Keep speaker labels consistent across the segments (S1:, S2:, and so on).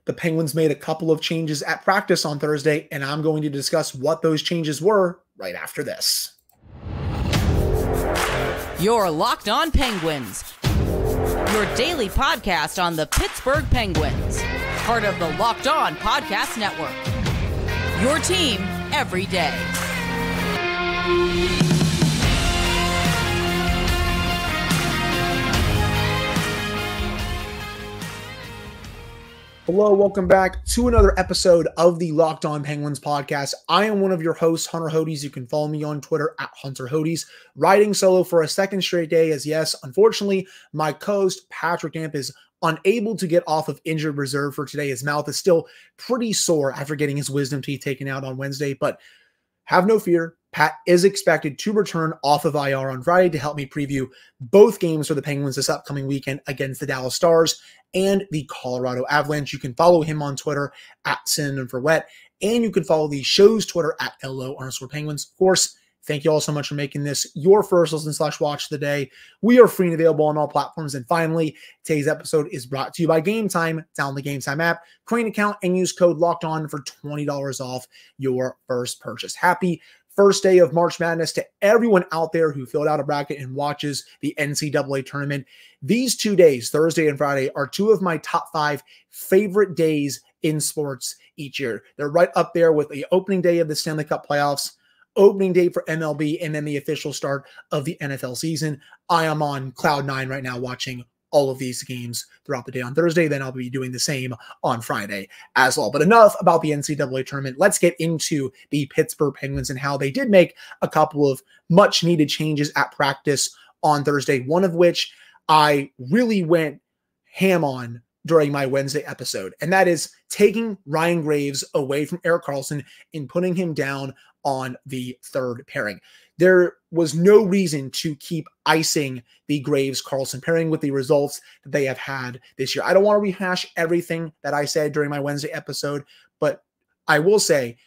S1: the Penguins made a couple of changes at practice on Thursday, and I'm going to discuss what those changes were right after this.
S2: You're Locked On Penguins, your daily podcast on the Pittsburgh Penguins, part of the Locked On Podcast Network, your team every day.
S1: Hello, welcome back to another episode of the Locked On Penguins podcast. I am one of your hosts, Hunter Hodes. You can follow me on Twitter at Hunter Hodes. Riding solo for a second straight day as, yes, unfortunately, my co-host Patrick Damp is unable to get off of injured reserve for today. His mouth is still pretty sore after getting his wisdom teeth taken out on Wednesday, but have no fear. Pat is expected to return off of IR on Friday to help me preview both games for the Penguins this upcoming weekend against the Dallas Stars and the Colorado Avalanche. You can follow him on Twitter at Synonym for Wet, and you can follow the show's Twitter at LO_Penguins. Of course, thank you all so much for making this your first listen/watch of the day. We are free and available on all platforms. And finally, today's episode is brought to you by Game Time. Download the Game Time app, create an account, and use code LOCKEDON for $20 off your first purchase. Happy first day of March Madness to everyone out there who filled out a bracket and watches the NCAA tournament. These 2 days, Thursday and Friday, are two of my top 5 favorite days in sports each year. They're right up there with the opening day of the Stanley Cup playoffs, opening day for MLB, and then the official start of the NFL season. I am on cloud 9 right now watching all of these games throughout the day on Thursday. Then I'll be doing the same on Friday as well. But enough about the NCAA tournament. Let's get into the Pittsburgh Penguins and how they did make a couple of much needed changes at practice on Thursday, one of which I really went ham on during my Wednesday episode, and that is taking Ryan Graves away from Erik Karlsson and putting him down on the third pairing. There was no reason to keep icing the Graves-Karlsson pairing with the results that they have had this year. I don't want to rehash everything that I said during my Wednesday episode, but I will say,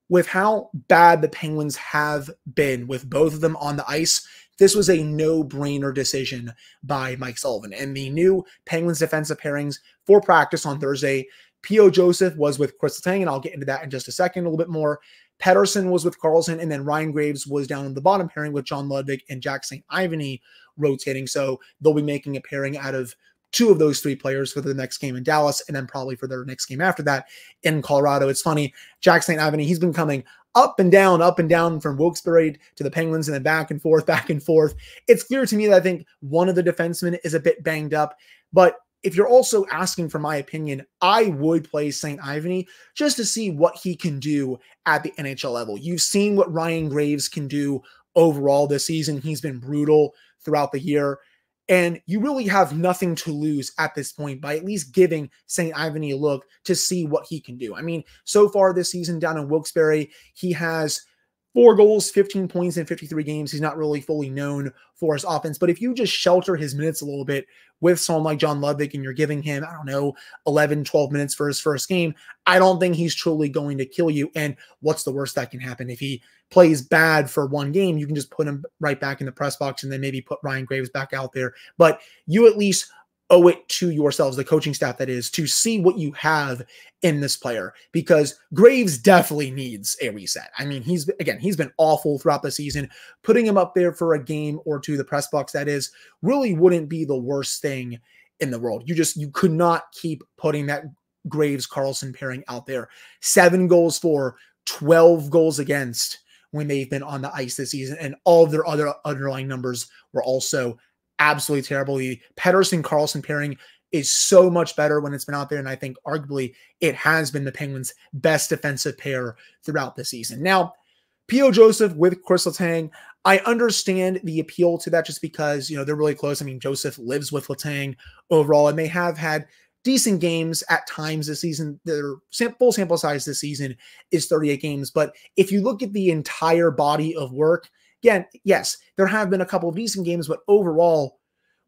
S1: with how bad the Penguins have been with both of them on the ice, this was a no-brainer decision by Mike Sullivan. And the new Penguins defensive pairings for practice on Thursday, P.O. Joseph was with Chris Letang, and I'll get into that in just a second a little bit more. Pettersson was with Karlsson, and then Ryan Graves was down in the bottom pairing with John Ludwig and Jack St. Ivany rotating. So they'll be making a pairing out of 2 of those 3 players for the next game in Dallas, and then probably for their next game after that in Colorado. It's funny, Jack St. Ivany, he's been coming up and down from Wilkes-Barre to the Penguins and then back and forth. It's clear to me that I think one of the defensemen is a bit banged up, but if you're also asking for my opinion, I would play St. Ivany just to see what he can do at the NHL level. You've seen what Ryan Graves can do overall this season. He's been brutal throughout the year, and you really have nothing to lose at this point by at least giving St. Ivany a look to see what he can do. I mean, so far this season down in Wilkes-Barre, he has 4 goals, 15 points in 53 games. He's not really fully known for his offense, but if you just shelter his minutes a little bit with someone like John Ludwig and you're giving him, 11, 12 minutes for his first game, I don't think he's truly going to kill you. And what's the worst that can happen? If he plays bad for one game, you can just put him right back in the press box and then maybe put Ryan Graves back out there. But you at least owe it to yourselves, the coaching staff that is, to see what you have in this player, because Graves definitely needs a reset. I mean, he's been awful throughout the season. Putting him up there for a game or 2, the press box that is, really wouldn't be the worst thing in the world. You could not keep putting that Graves-Karlsson pairing out there. 7 goals for, 12 goals against when they've been on the ice this season, and all of their other underlying numbers were also absolutely terrible. The Pettersson-Karlsson pairing is so much better when it's been out there, and I think arguably it has been the Penguins' best defensive pair throughout the season. Now, P.O. Joseph with Chris Letang, I understand the appeal to that just because, they're really close. I mean, Joseph lives with Letang overall, and they have had decent games at times this season. Their full sample size this season is 38 games, but if you look at the entire body of work, again, yes, there have been a couple of decent games, but overall,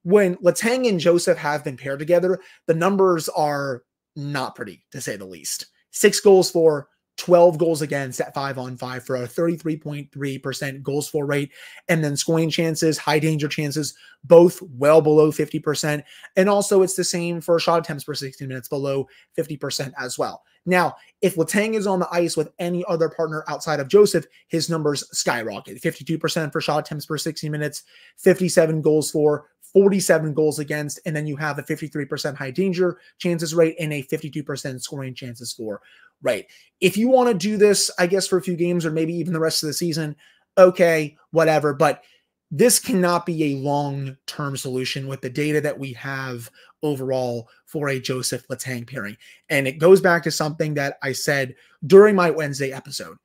S1: when Letang and Joseph have been paired together, the numbers are not pretty, to say the least. 6 goals for, 12 goals against at 5-on-5 for a 33.3% goals for rate. And then scoring chances, high danger chances, both well below 50%. And also it's the same for shot attempts per 60 minutes, below 50% as well. Now, if Letang is on the ice with any other partner outside of Joseph, his numbers skyrocket. 52% for shot attempts per 60 minutes, 57 goals for, 47 goals against, and then you have a 53% high danger chances rate and a 52% scoring chances for rate. If you want to do this, I guess, for a few games or maybe even the rest of the season, okay, whatever. But this cannot be a long-term solution with the data that we have overall for a Joseph Letang pairing. And it goes back to something that I said during my Wednesday episode.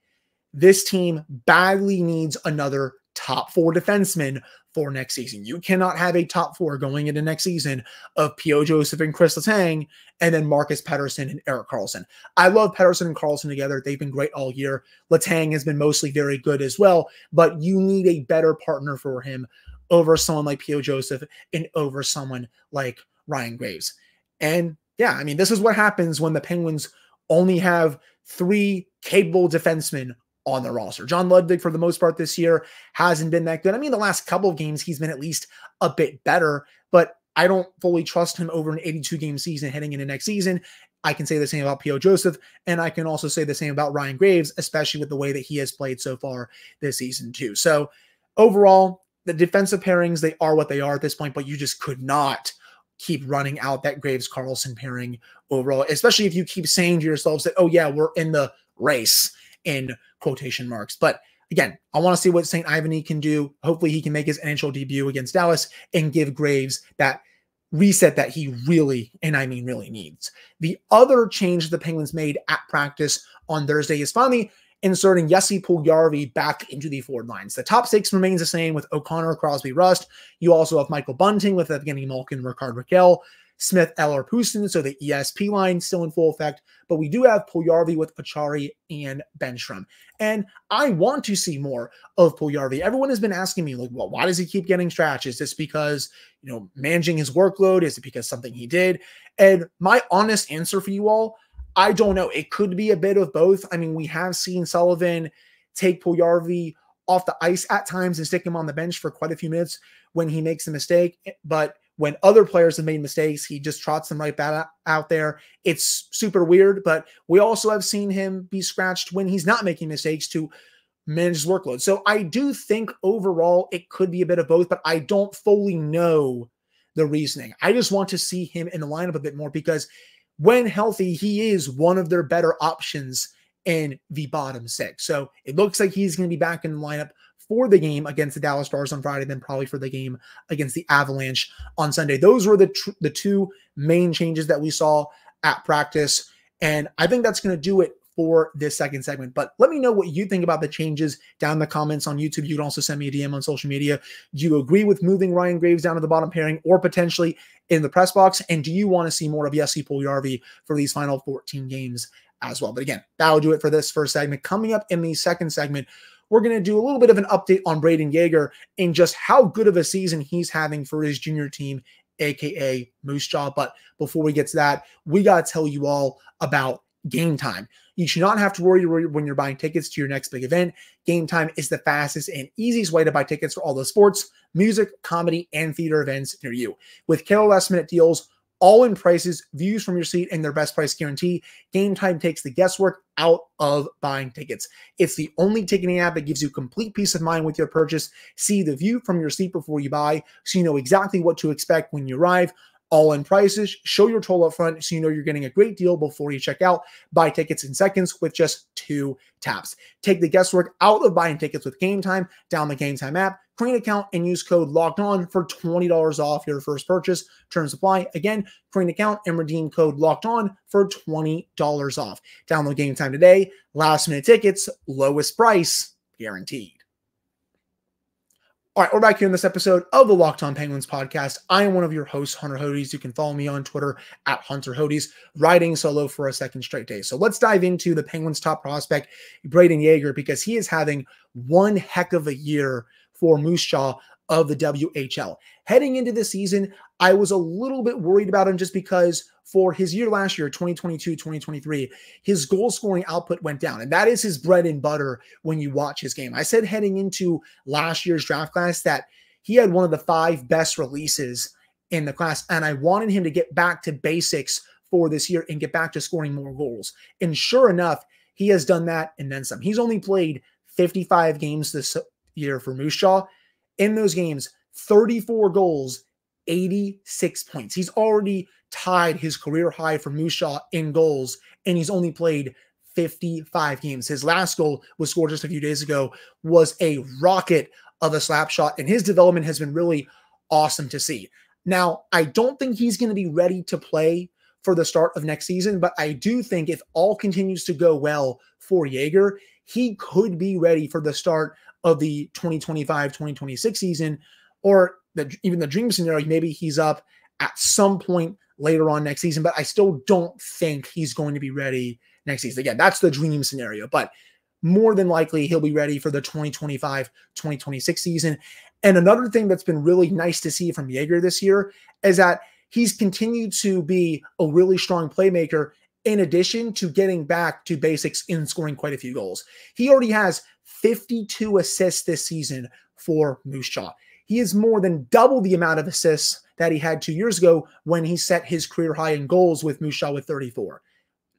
S1: This team badly needs another top 4 defenseman for next season. You cannot have a top 4 going into next season of P.O. Joseph and Chris Letang, and then Marcus Pettersson and Erik Karlsson. I love Pettersson and Karlsson together. They've been great all year. Letang has been mostly very good as well, but you need a better partner for him over someone like P.O. Joseph and over someone like Ryan Graves. And yeah, I mean, this is what happens when the Penguins only have 3 capable defensemen on the roster. John Ludwig, for the most part this year, hasn't been that good. I mean, the last couple of games, he's been at least a bit better, but I don't fully trust him over an 82-game season heading into next season. I can say the same about P.O. Joseph, and I can also say the same about Ryan Graves, especially with the way that he has played so far this season too. So overall, the defensive pairings, they are what they are at this point, but you just could not keep running out that Graves-Karlsson pairing overall, especially if you keep saying to yourselves that, oh yeah, we're in the race in quotation marks. But again, I want to see what St. Ivany can do. Hopefully he can make his NHL debut against Dallas and give Graves that reset that he really, and I mean really, needs. The other change the Penguins made at practice on Thursday is finally inserting Jesse Puljujarvi back into the forward lines. The top 6 remains the same with O'Connor, Crosby, Rust. You also have Michael Bunting with Evgeny Malkin, Ricard Raquel, Smith, Eller, Pustin, so the ESP line still in full effect, but we do have Puljujarvi with Achari and Benstrom. And I want to see more of Puljujarvi. Everyone has been asking me, like, well, why does he keep getting scratched? Is this because, you know, managing his workload? Is it because something he did? And my honest answer for you all, I don't know. It could be a bit of both. I mean, we have seen Sullivan take Puljujarvi off the ice at times and stick him on the bench for quite a few minutes when he makes a mistake, but when other players have made mistakes, he just trots them right back out there. It's super weird, but we also have seen him be scratched when he's not making mistakes to manage his workload. So I do think overall it could be a bit of both, but I don't fully know the reasoning. I just want to see him in the lineup a bit more because when healthy, he is one of their better options in the bottom 6. So it looks like he's going to be back in the lineup for the game against the Dallas Stars on Friday, then probably for the game against the Avalanche on Sunday. Those were the 2 main changes that we saw at practice, and I think that's going to do it for this second segment. But let me know what you think about the changes down in the comments on YouTube. You can also send me a DM on social media. Do you agree with moving Ryan Graves down to the bottom pairing or potentially in the press box? And do you want to see more of Jesse Puljujarvi for these final 14 games as well? But again, that'll do it for this first segment. Coming up in the second segment, we're going to do a little bit of an update on Brayden Yager and just how good of a season he's having for his junior team, aka Moose Jaw. But before we get to that, we got to tell you all about Game Time. You should not have to worry when you're buying tickets to your next big event. Game Time is the fastest and easiest way to buy tickets for all the sports, music, comedy, and theater events near you. With killer last-minute deals, all-in prices, views from your seat, and their best price guarantee, Game Time takes the guesswork out of buying tickets. It's the only ticketing app that gives you complete peace of mind with your purchase. See the view from your seat before you buy, so you know exactly what to expect when you arrive. All-in prices, show your total up front so you know you're getting a great deal before you check out. Buy tickets in seconds with just 2 taps. Take the guesswork out of buying tickets with Game Time. Download the Game Time app, create an account, and use code LOCKEDON for $20 off your first purchase. Terms apply. Again, create an account and redeem code LOCKEDON for $20 off. Download Game Time today. Last minute tickets, lowest price guaranteed. All right, we're back here in this episode of the Locked On Penguins podcast. I am one of your hosts, Hunter Hodes. You can follow me on Twitter at Hunter Hodes, riding solo for a second straight day. So let's dive into the Penguins' top prospect, Brayden Yager, because he is having one heck of a year for Moose Jaw of the WHL. Heading into the season, I was a little bit worried about him just because for his year last year, 2022-2023, his goal scoring output went down. And that is his bread and butter when you watch his game. I said heading into last year's draft class that he had one of the 5 best releases in the class, and I wanted him to get back to basics for this year and get back to scoring more goals. And sure enough, he has done that and then some. He's only played 55 games this year for Moose Jaw. In those games, 34 goals, 86 points. He's already tied his career high for Moose Jaw in goals, and he's only played 55 games. His last goal was scored just a few days ago, was a rocket of a slap shot, and his development has been really awesome to see. Now, I don't think he's going to be ready to play for the start of next season, but I do think if all continues to go well for Yager, he could be ready for the start of the 2025-2026 season, or even the dream scenario, maybe he's up at some point later on next season, but I still don't think he's going to be ready next season. Again, that's the dream scenario, but more than likely he'll be ready for the 2025-2026 season. And another thing that's been really nice to see from Yager this year is that he's continued to be a really strong playmaker in addition to getting back to basics in scoring quite a few goals. He already has 52 assists this season for Moose Jaw. He is more than double the amount of assists that he had 2 years ago when he set his career high in goals with Moose Jaw with 34.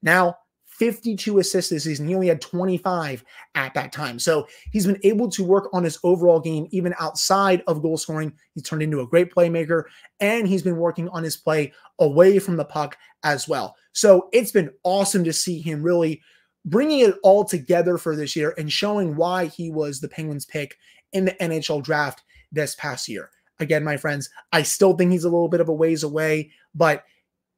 S1: Now, 52 assists this season. He only had 25 at that time. So he's been able to work on his overall game even outside of goal scoring. He's turned into a great playmaker, and he's been working on his play away from the puck as well. So it's been awesome to see him really bringing it all together for this year and showing why he was the Penguins pick in the NHL draft this past year. Again, my friends, I still think he's a little bit of a ways away, but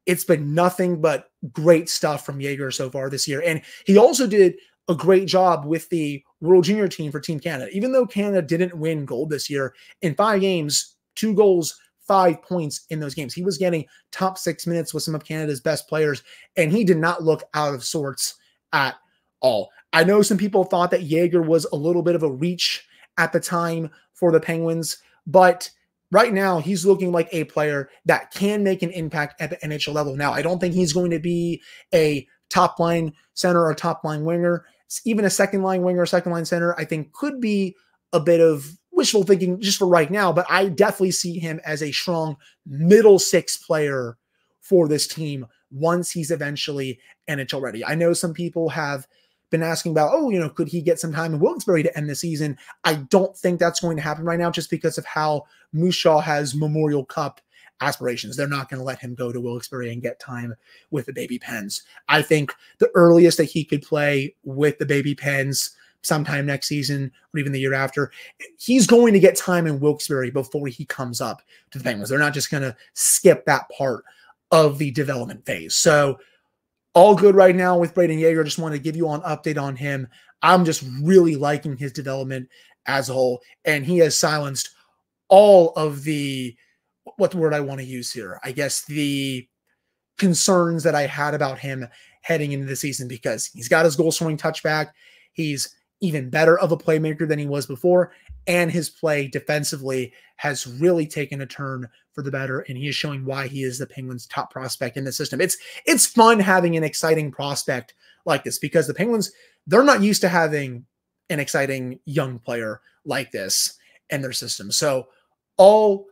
S1: it's been nothing but great stuff from Yager so far this year. And he also did a great job with the World Junior team for Team Canada. Even though Canada didn't win gold this year, in 5 games, 2 goals, 5 points in those games. He was getting top 6 minutes with some of Canada's best players, and he did not look out of sorts at all. I know some people thought that Yager was a little bit of a reach at the time for the Penguins, but right now, he's looking like a player that can make an impact at the NHL level. Now, I don't think he's going to be a top-line center or top-line winger. Even a second-line winger, second-line center, I think could be a bit of wishful thinking just for right now, but I definitely see him as a strong middle 6 player for this team once he's eventually NHL ready. I know some people have been asking about, could he get some time in Wilkes-Barre to end the season? I don't think that's going to happen right now just because of how Moose Jaw has Memorial Cup aspirations. They're not going to let him go to Wilkes-Barre and get time with the Baby Pens. I think the earliest that he could play with the Baby Pens sometime next season or even the year after, he's going to get time in Wilkes-Barre before he comes up to the Penguins. They're not just going to skip that part of the development phase. So all good right now with Brayden Yager. Just want to give you an update on him. I'm just really liking his development as a whole, and he has silenced all of the, what word I want to use here, I guess the concerns that I had about him heading into the season, because he's got his goal scoring touch back. He's even better of a playmaker than he was before, and his play defensively has really taken a turn for the better, and he is showing why he is the Penguins' top prospect in the system. It's fun having an exciting prospect like this, because the Penguins, they're not used to having an exciting young player like this in their system. So all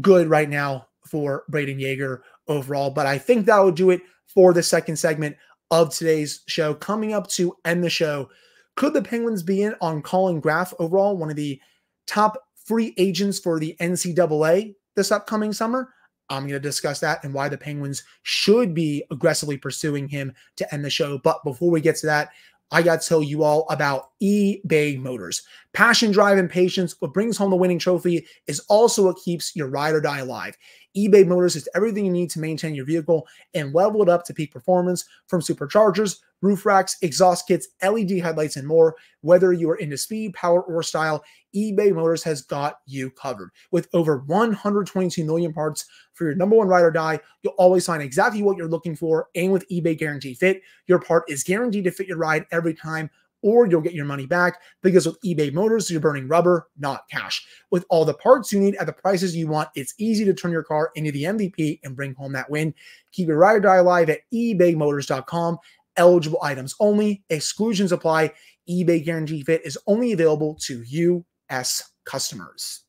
S1: good right now for Brayden Yager overall, but I think that will do it for the second segment of today's show. Coming up to end the show, could the Penguins be in on Collin Graf overall, one of the top free agents for the NCAA this upcoming summer? I'm going to discuss that and why the Penguins should be aggressively pursuing him to end the show. But before we get to that, I got to tell you all about eBay Motors. Passion, drive, and patience, what brings home the winning trophy is also what keeps your ride or die alive. eBay Motors is everything you need to maintain your vehicle and level it up to peak performance, from superchargers, roof racks, exhaust kits, LED headlights, and more. Whether you are into speed, power, or style, eBay Motors has got you covered. With over 122 million parts for your number one ride or die, you'll always find exactly what you're looking for. And with eBay Guaranteed Fit, your part is guaranteed to fit your ride every time, or you'll get your money back, because with eBay Motors, you're burning rubber, not cash. With all the parts you need at the prices you want, it's easy to turn your car into the MVP and bring home that win. Keep your ride or die alive at ebaymotors.com. Eligible items only. Exclusions apply. eBay Guarantee Fit is only available to U.S. customers.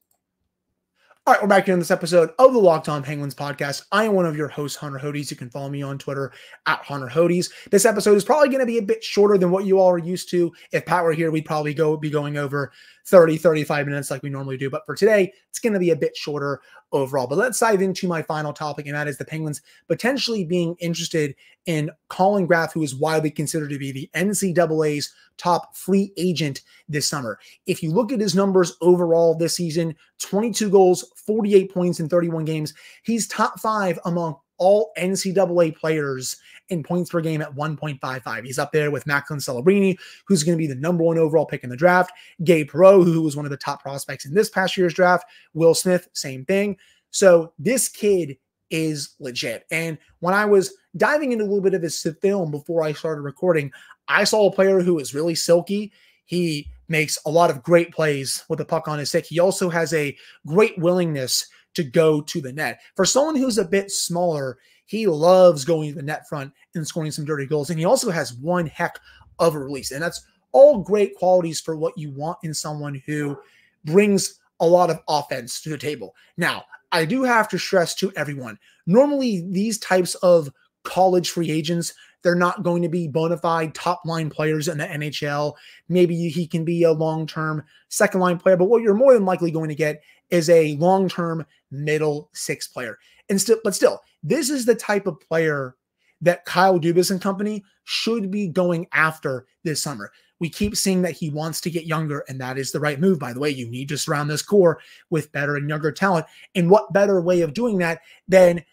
S1: All right, we're back here in this episode of the Locked On Penguins podcast. I am one of your hosts, Hunter Hodes. You can follow me on Twitter at Hunter Hodes. This episode is probably going to be a bit shorter than what you all are used to. If Pat were here, we'd probably be going over 30, 35 minutes like we normally do. But for today, it's going to be a bit shorter overall. But let's dive into my final topic, and that is the Penguins potentially being interested in Collin Graf, who is widely considered to be the NCAA's top free agent this summer. If you look at his numbers overall this season, 22 goals, 48 points in 31 games. He's top 5 among all NCAA players in points per game at 1.55. He's up there with Macklin Celebrini, who's going to be the #1 overall pick in the draft. Gabe Perreault, who was one of the top prospects in this past year's draft. Will Smith, same thing. So this kid is legit. And when I was diving into a little bit of his film before I started recording, I saw a player who is really silky. He makes a lot of great plays with the puck on his stick. He also has a great willingness to go to the net. For someone who's a bit smaller, he loves going to the net front and scoring some dirty goals. And he also has one heck of a release. And that's all great qualities for what you want in someone who brings a lot of offense to the table. Now, I do have to stress to everyone, normally these types of college free agents, they're not going to be bona fide top line players in the NHL. Maybe he can be a long-term second line player, but what you're more than likely going to get is a long-term middle six player. But still, this is the type of player that Kyle Dubas and company should be going after this summer. We keep seeing that he wants to get younger, and that is the right move. By the way, you need to surround this core with better and younger talent. And what better way of doing that than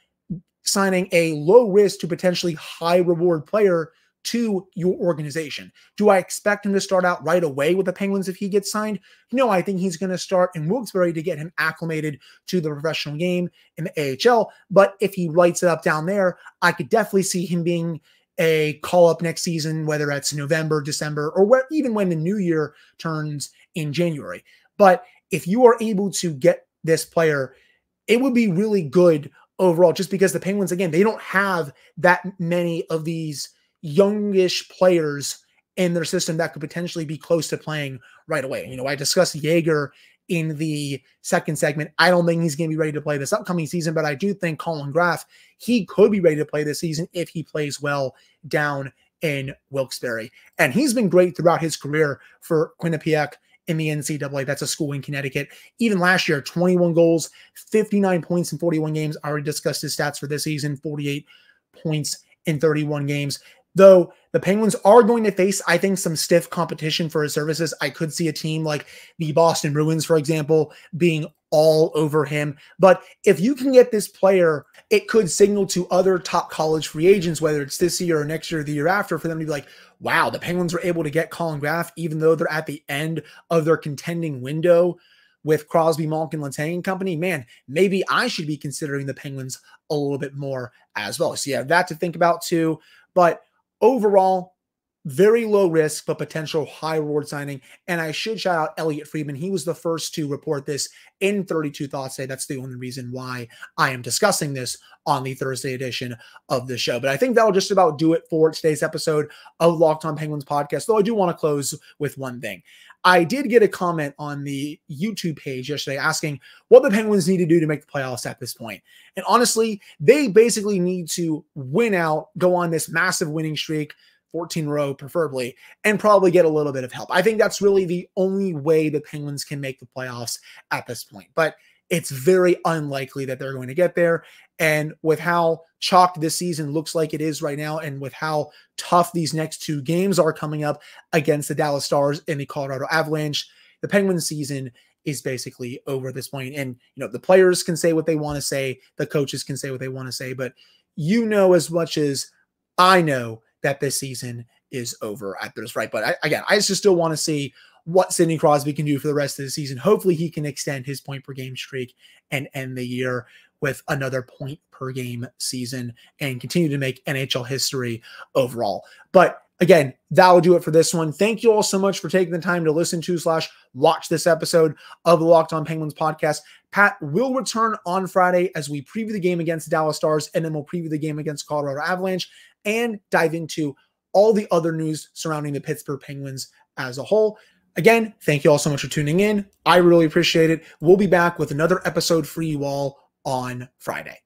S1: signing a low risk to potentially high reward player to your organization? Do I expect him to start out right away with the Penguins if he gets signed? No, I think he's going to start in Wilkes-Barre to get him acclimated to the professional game in the AHL. But if he lights it up down there, I could definitely see him being a call-up next season, whether it's November, December, or even when the new year turns in January. But if you are able to get this player, it would be really good overall, just because the Penguins, again, they don't have that many of these youngish players in their system that could potentially be close to playing right away. You know, I discussed Yager in the second segment. I don't think he's going to be ready to play this upcoming season, but I do think Collin Graf, he could be ready to play this season if he plays well down in Wilkes-Barre. And he's been great throughout his career for Quinnipiac in the NCAA. That's a school in Connecticut. Even last year, 21 goals, 59 points in 41 games. I already discussed his stats for this season, 48 points in 31 games. Though the Penguins are going to face, I think, some stiff competition for his services. I could see a team like the Boston Bruins, for example, being all over him. But if you can get this player, it could signal to other top college free agents, whether it's this year or next year or the year after, for them to be like, wow, the Penguins were able to get Collin Graf, even though they're at the end of their contending window with Crosby, Malkin, Letang and company. Man, maybe I should be considering the Penguins a little bit more as well. So you have that to think about too. But overall, very low risk, but potential high reward signing. And I should shout out Elliotte Friedman. He was the first to report this in 32 Thoughts Today. That's the only reason why I am discussing this on the Thursday edition of the show. But I think that'll just about do it for today's episode of Locked On Penguins podcast. Though I do want to close with one thing. I did get a comment on the YouTube page yesterday asking what the Penguins need to do to make the playoffs at this point. And honestly, they basically need to win out, go on this massive winning streak, 14 in a row preferably, and probably get a little bit of help. I think that's really the only way the Penguins can make the playoffs at this point. But it's very unlikely that they're going to get there. And with how chalked this season looks like it is right now, and with how tough these next two games are coming up against the Dallas Stars and the Colorado Avalanche, the Penguins season is basically over at this point. And, you know, the players can say what they want to say. The coaches can say what they want to say. But you know as much as I know that this season is over at this right. But I just still want to see what Sidney Crosby can do for the rest of the season. Hopefully he can extend his point per game streak and end the year with another point per game season and continue to make NHL history overall. But again, that will do it for this one. Thank you all so much for taking the time to listen to / watch this episode of the Locked On Penguins podcast. Pat will return on Friday as we preview the game against the Dallas Stars, and then we'll preview the game against Colorado Avalanche and dive into all the other news surrounding the Pittsburgh Penguins as a whole. Again, thank you all so much for tuning in. I really appreciate it. We'll be back with another episode for you all on Friday.